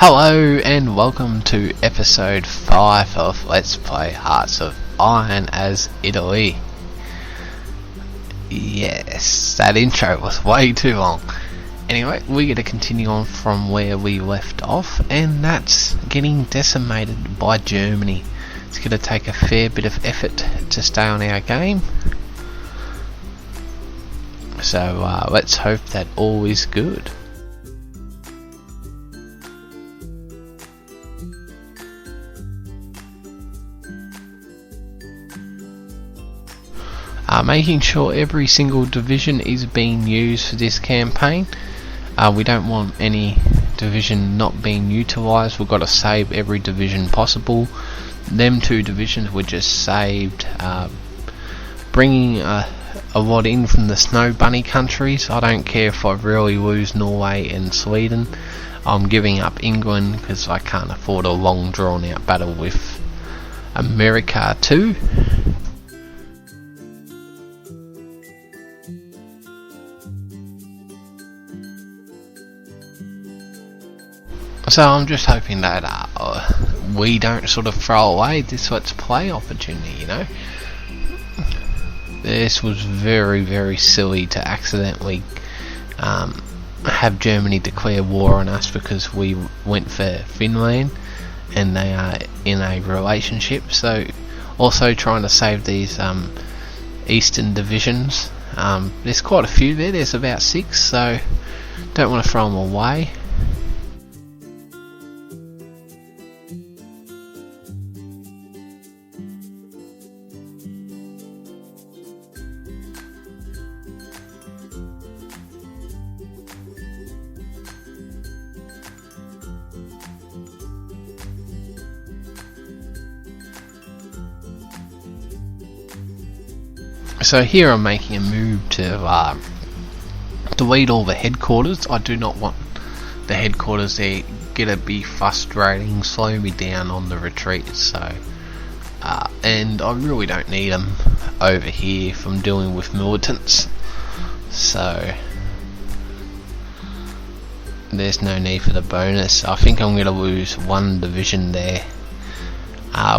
Hello and welcome to episode 5 of Let's Play Hearts of Iron as Italy. Yes, that intro was way too long. Anyway, we're going to continue on from where we left off, and that's getting decimated by Germany. It's going to take a fair bit of effort to stay on our game. So let's hope that all is good. Making sure every single division is being used for this campaign. We don't want any division not being utilised. We've got to save every division possible. Them two divisions were just saved, bringing a lot in from the snow bunny countries. I don't care if I really lose Norway and Sweden. I'm giving up England because I can't afford a long drawn out battle with America too. So I'm just hoping that we don't sort of throw away this Let's Play opportunity, you know. This was very, very silly to accidentally have Germany declare war on us because we went for Finland and they are in a relationship. So also trying to save these eastern divisions. There's quite a few there, there's about 6, so don't want to throw them away. So here I'm making a move to delete all the headquarters. I do not want the headquarters there gonna be frustrating, slow me down on the retreat. So and I really don't need them over here if I'm dealing with militants. So there's no need for the bonus. I think I'm gonna lose one division there,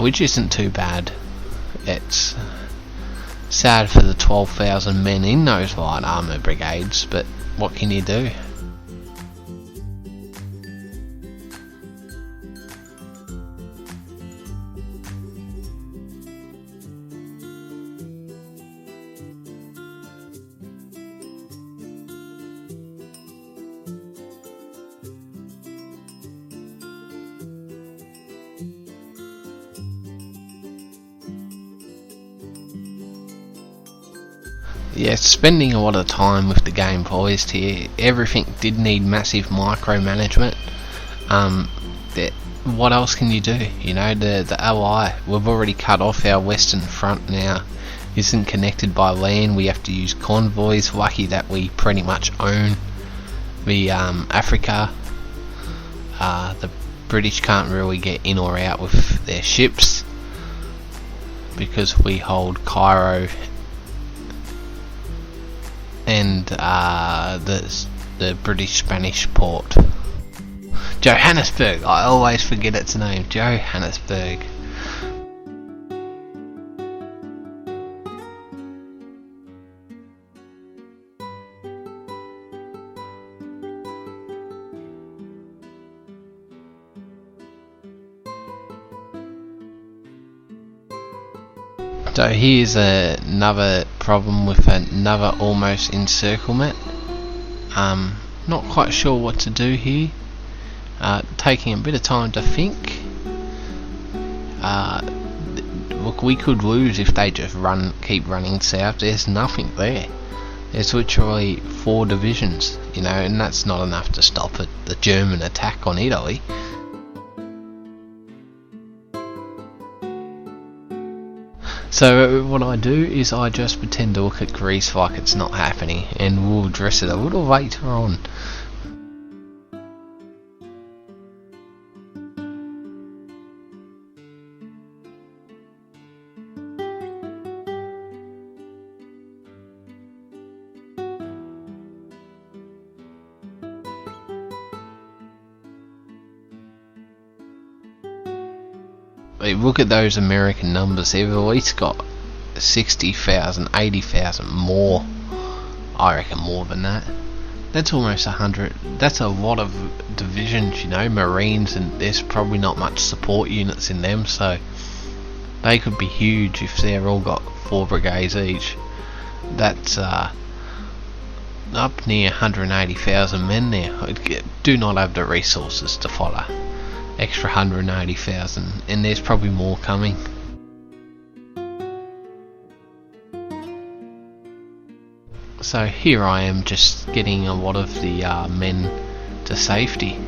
which isn't too bad. It's sad for the 12,000 men in those light armour brigades, but what can you do? Yeah, spending a lot of time with the game poised here. Everything did need massive micromanagement. What else can you do? You know, the OI, we've already cut off our western front now. Isn't connected by land. We have to use convoys. Lucky that we pretty much own the Africa. The British can't really get in or out with their ships because we hold Cairo and the British-Spanish port. Johannesburg, I always forget its name, Johannesburg. So here's another problem with another almost encirclement. Not quite sure what to do here. Taking a bit of time to think. Look, we could lose if they just keep running south. There's nothing there. There's literally 4 divisions, you know, and that's not enough to stop the German attack on Italy. So what I do is I just pretend to look at Greece like it's not happening, and we'll address it a little later on. look at those American numbers. They've at least got 60,000, 80,000 more. I reckon more than that. That's almost 100. That's a lot of divisions, you know, Marines, and there's probably not much support units in them, so they could be huge if they're all got 4 brigades each. That's up near 180,000 men there. I do not have the resources to follow extra 180,000, and there's probably more coming. So here I am, just getting a lot of the men to safety.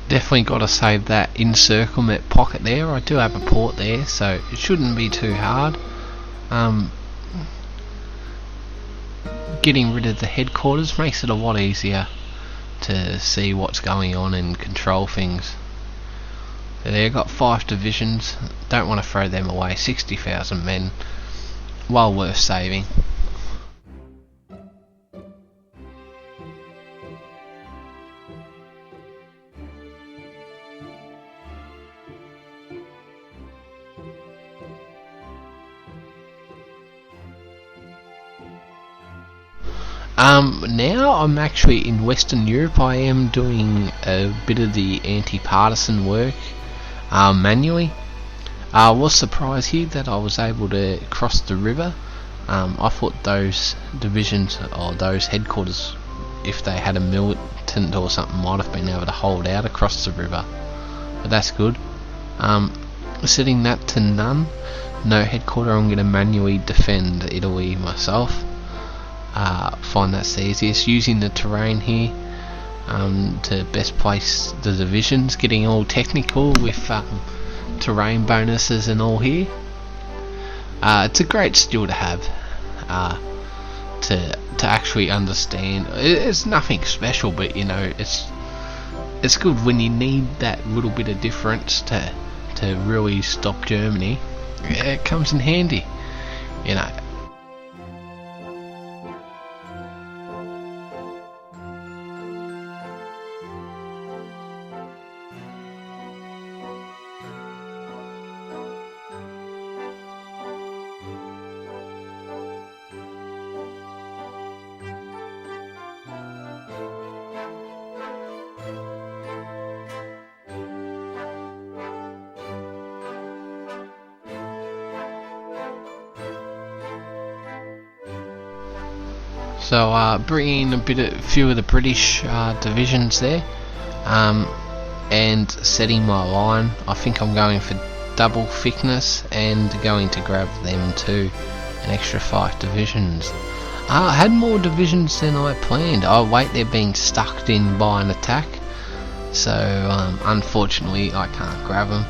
Definitely got to save that encirclement pocket there. I do have a port there, so it shouldn't be too hard. Getting rid of the headquarters makes it a lot easier to see what's going on and control things. So there, got 5 divisions. Don't want to throw them away. 60,000 men, well worth saving. Now I'm actually in Western Europe. I am doing a bit of the anti-partisan work manually. I was surprised here that I was able to cross the river. I thought those divisions or those headquarters, if they had a militant or something, might have been able to hold out across the river, but that's good. Setting that to none, no headquarter. I'm going to manually defend Italy myself. Find that's the easiest, using the terrain here to best place the divisions, getting all technical with terrain bonuses and all here. It's a great skill to have, to actually understand. It's nothing special, but you know, it's good when you need that little bit of difference to really stop Germany. It comes in handy, you know. So bringing a few of the British divisions there, and setting my line. I think I'm going for double thickness and going to grab them too, an extra 5 divisions. I had more divisions than I planned. Oh wait, they're being stuck in by an attack, so unfortunately I can't grab them,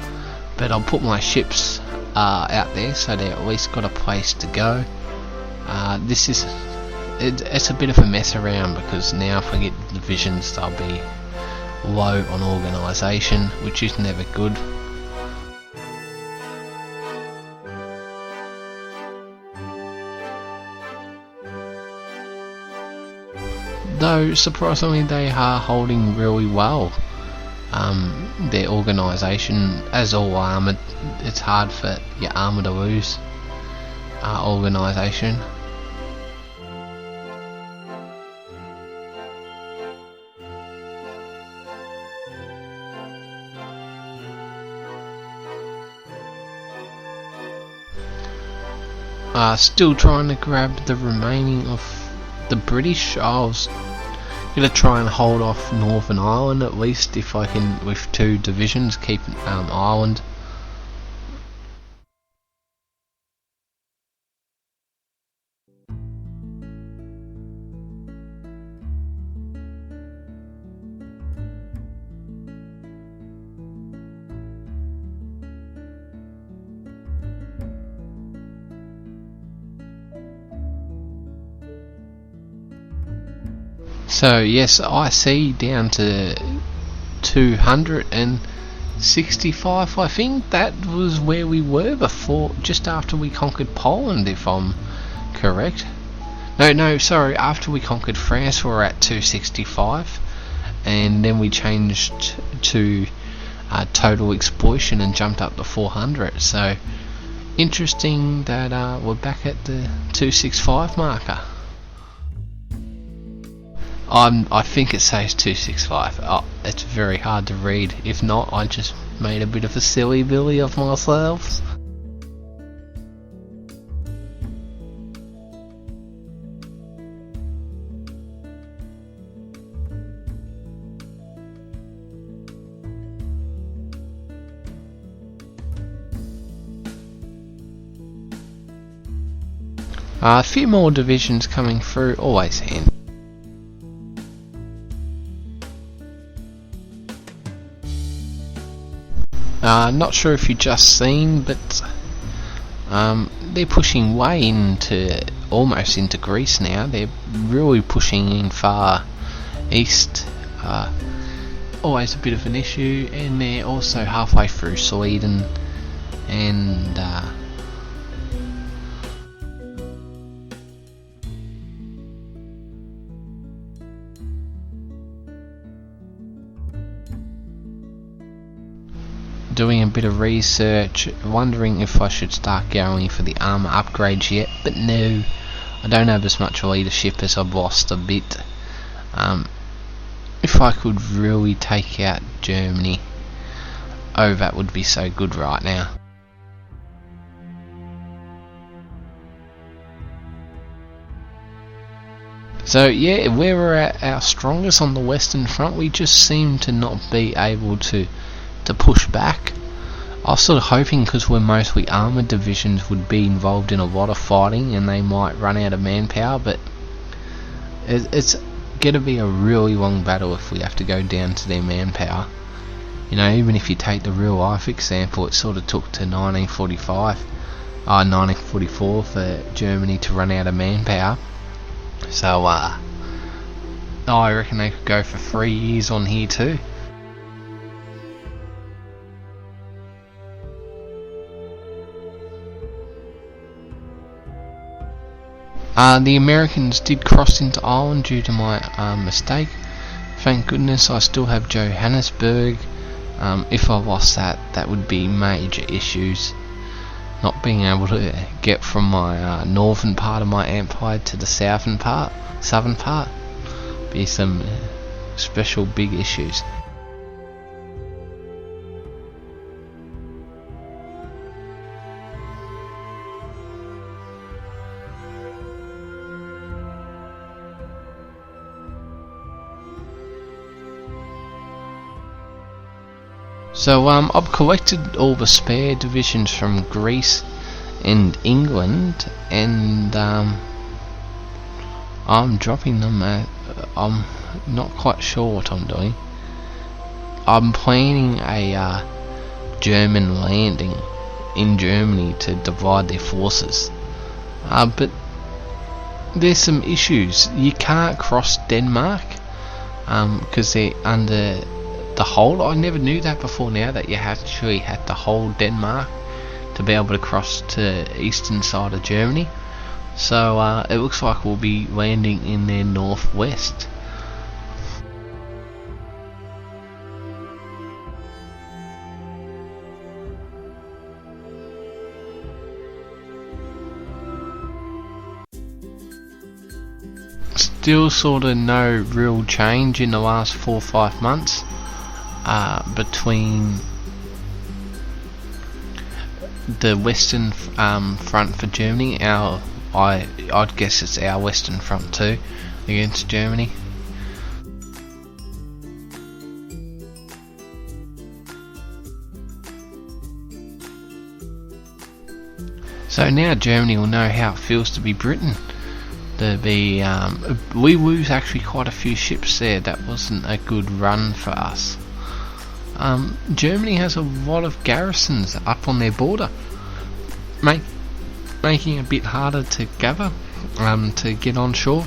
but I'll put my ships out there so they at least got a place to go. It's a bit of a mess around, because now if I get divisions they'll be low on organisation, which is never good. Though surprisingly they are holding really well. Their organisation, as all armoured, it's hard for your armour to lose organisation. Still trying to grab the remaining of the British. I was gonna try and hold off Northern Ireland at least if I can, with 2 divisions, keep Ireland. So yes, I see down to 265. I think that was where we were before, just after we conquered Poland, if I'm correct. No, sorry, after we conquered France we were at 265, and then we changed to total exploitation and jumped up to 400. So interesting that we're back at the 265 marker. I think it says 265. Oh, it's very hard to read. If not, I just made a bit of a silly billy of myself. A few more divisions coming through, always handy. Not sure if you just seen, but they're pushing way into, almost into Greece now. They're really pushing in far east. Always a bit of an issue, and they're also halfway through Sweden, and doing a bit of research, wondering if I should start going for the armour upgrades yet, but no, I don't have as much leadership as I've lost a bit. If I could really take out Germany, oh, that would be so good right now. So yeah, where we're at our strongest on the Western Front, we just seem to not be able to push back. I was sort of hoping, because we're mostly armoured divisions, would be involved in a lot of fighting and they might run out of manpower, but it's going to be a really long battle if we have to go down to their manpower. You know, even if you take the real life example, it sort of took to 1944 for Germany to run out of manpower. So I reckon they could go for 3 years on here too. The Americans did cross into Ireland due to my mistake. Thank goodness I still have Johannesburg. If I lost that, that would be major issues. Not being able to get from my northern part of my empire to the southern part, be some special big issues. So I've collected all the spare divisions from Greece and England, and I'm dropping them at, I'm not quite sure what I'm doing. I'm planning a German landing in Germany to divide their forces, but there's some issues. You can't cross Denmark because they're under the hold. I never knew that before now, that you actually had to hold Denmark to be able to cross to eastern side of Germany. So it looks like we'll be landing in their northwest. Still sort of no real change in the last 4 or 5 months between the western front for Germany. I'd guess it's our western front too against Germany. So now Germany will know how it feels to be Britain. We lose actually quite a few ships there. That wasn't a good run for us. Germany has a lot of garrisons up on their border, making it a bit harder to gather, to get on shore.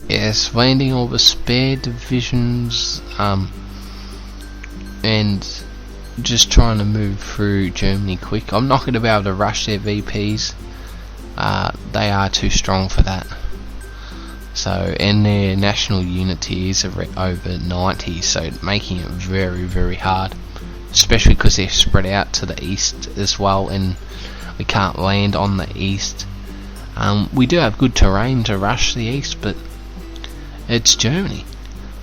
Yes, landing all the spare divisions, and just trying to move through Germany quick. I'm not going to be able to rush their VPs. They are too strong for that. So, and their national unity is over 90, so making it very, very hard. Especially because they're spread out to the east as well, and we can't land on the east. We do have good terrain to rush the east, but it's Germany.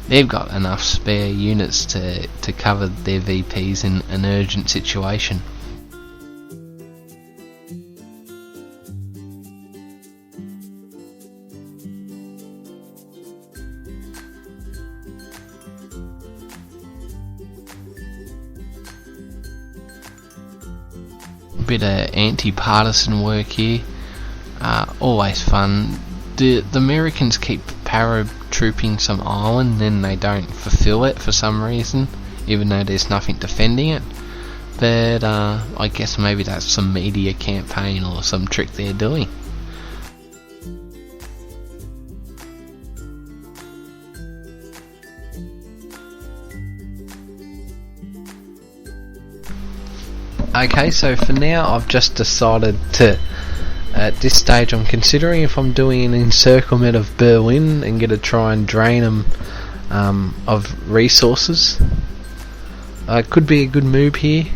They've got enough spare units to cover their VPs in an urgent situation. A bit of anti-partisan work here. Always fun. The Americans keep paratrooping some island, then they don't fulfill it for some reason, even though there's nothing defending it. But I guess maybe that's some media campaign or some trick they're doing. Okay, so for now I've just decided to, at this stage I'm considering if I'm doing an encirclement of Berlin and going to try and drain them of resources. Could be a good move here.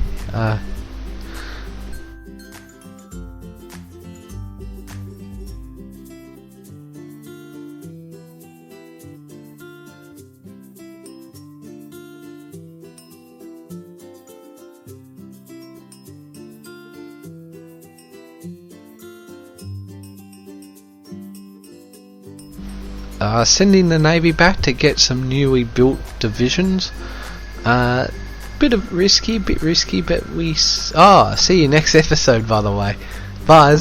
Sending the Navy back to get some newly built divisions. Bit risky, but we... see you next episode, by the way. Bye.